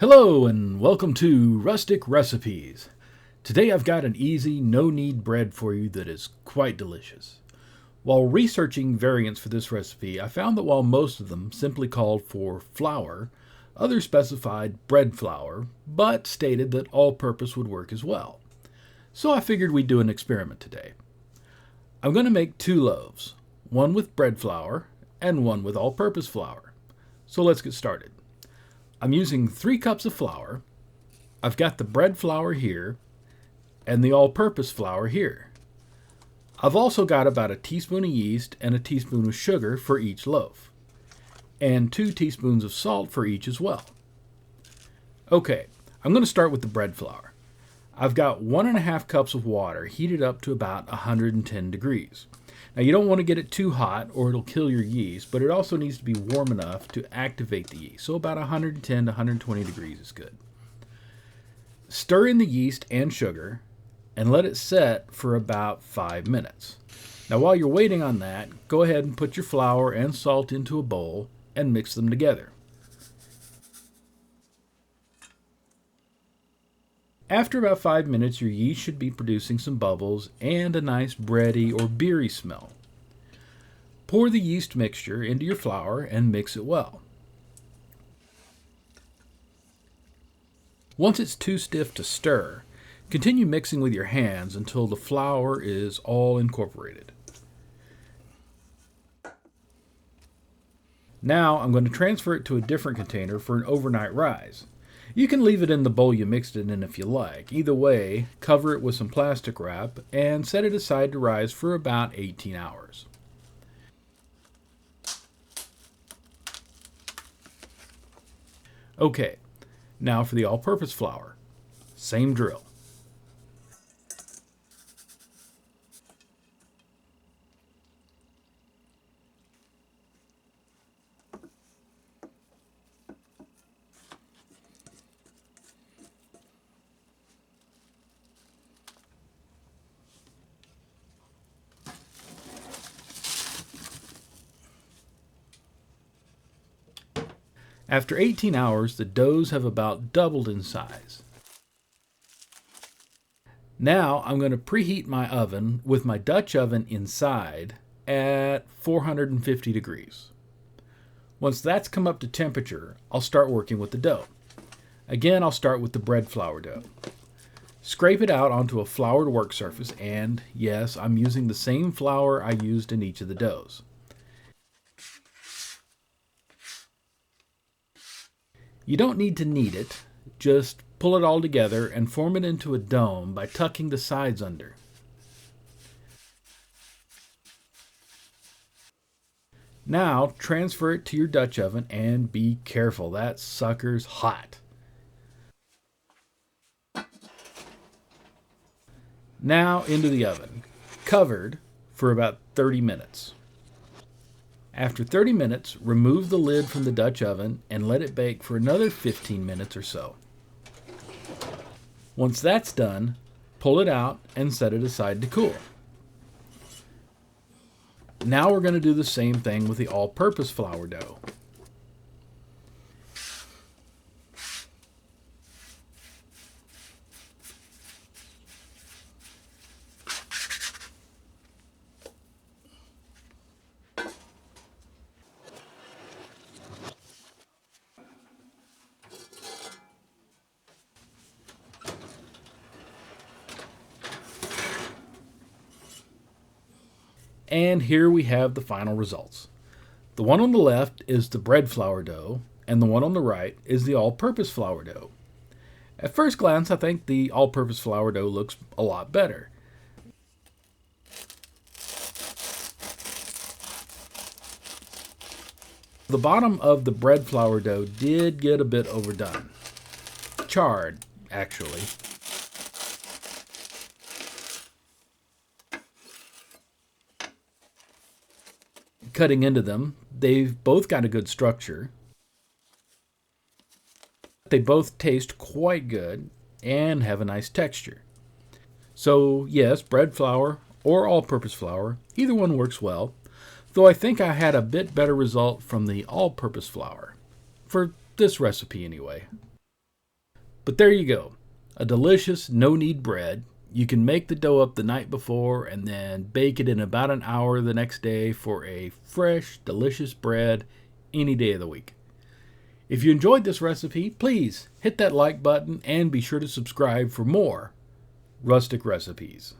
Hello and welcome to Rustic Recipes. Today I've got an easy, no-knead bread for you that is quite delicious. While researching variants for this recipe, I found that while most of them simply called for flour, others specified bread flour, but stated that all-purpose would work as well. So I figured we'd do an experiment today. I'm going to make two loaves, one with bread flour and one with all-purpose flour. So let's get started. I'm using 3 cups of flour. I've got the bread flour here and the all-purpose flour here. I've also got about a teaspoon of yeast and a teaspoon of sugar for each loaf, and 2 teaspoons of salt for each as well. Okay, I'm going to start with the bread flour. I've got 1.5 cups of water heated up to about 110 degrees. Now you don't want to get it too hot or it'll kill your yeast, but it also needs to be warm enough to activate the yeast. So about 110 to 120 degrees is good. Stir in the yeast and sugar and let it set for about 5 minutes. Now while you're waiting on that, go ahead and put your flour and salt into a bowl and mix them together. After about 5 minutes, your yeast should be producing some bubbles and a nice bready or beery smell. Pour the yeast mixture into your flour and mix it well. Once it's too stiff to stir, continue mixing with your hands until the flour is all incorporated. Now I'm going to transfer it to a different container for an overnight rise. You can leave it in the bowl you mixed it in if you like. Either way, cover it with some plastic wrap and set it aside to rise for about 18 hours. Okay, now for the all-purpose flour. Same drill. After 18 hours, the doughs have about doubled in size. Now I'm going to preheat my oven with my Dutch oven inside at 450 degrees. Once that's come up to temperature, I'll start working with the dough. Again, I'll start with the bread flour dough. Scrape it out onto a floured work surface, and yes, I'm using the same flour I used in each of the doughs. You don't need to knead it, just pull it all together and form it into a dome by tucking the sides under. Now transfer it to your Dutch oven and be careful, that sucker's hot. Now into the oven, covered for about 30 minutes. After 30 minutes, remove the lid from the Dutch oven and let it bake for another 15 minutes or so. Once that's done, pull it out and set it aside to cool. Now we're going to do the same thing with the all-purpose flour dough. And here we have the final results. The one on the left is the bread flour dough, and the one on the right is the all-purpose flour dough. At first glance, I think the all-purpose flour dough looks a lot better. The bottom of the bread flour dough did get a bit overdone. Charred, actually. Cutting into them, they've both got a good structure. They both taste quite good and have a nice texture. So yes, bread flour or all-purpose flour, either one works well, though I think I had a bit better result from the all-purpose flour, for this recipe anyway. But there you go. A delicious no-knead bread. You can make the dough up the night before and then bake it in about an hour the next day for a fresh, delicious bread any day of the week. If you enjoyed this recipe, please hit that like button and be sure to subscribe for more rustic recipes.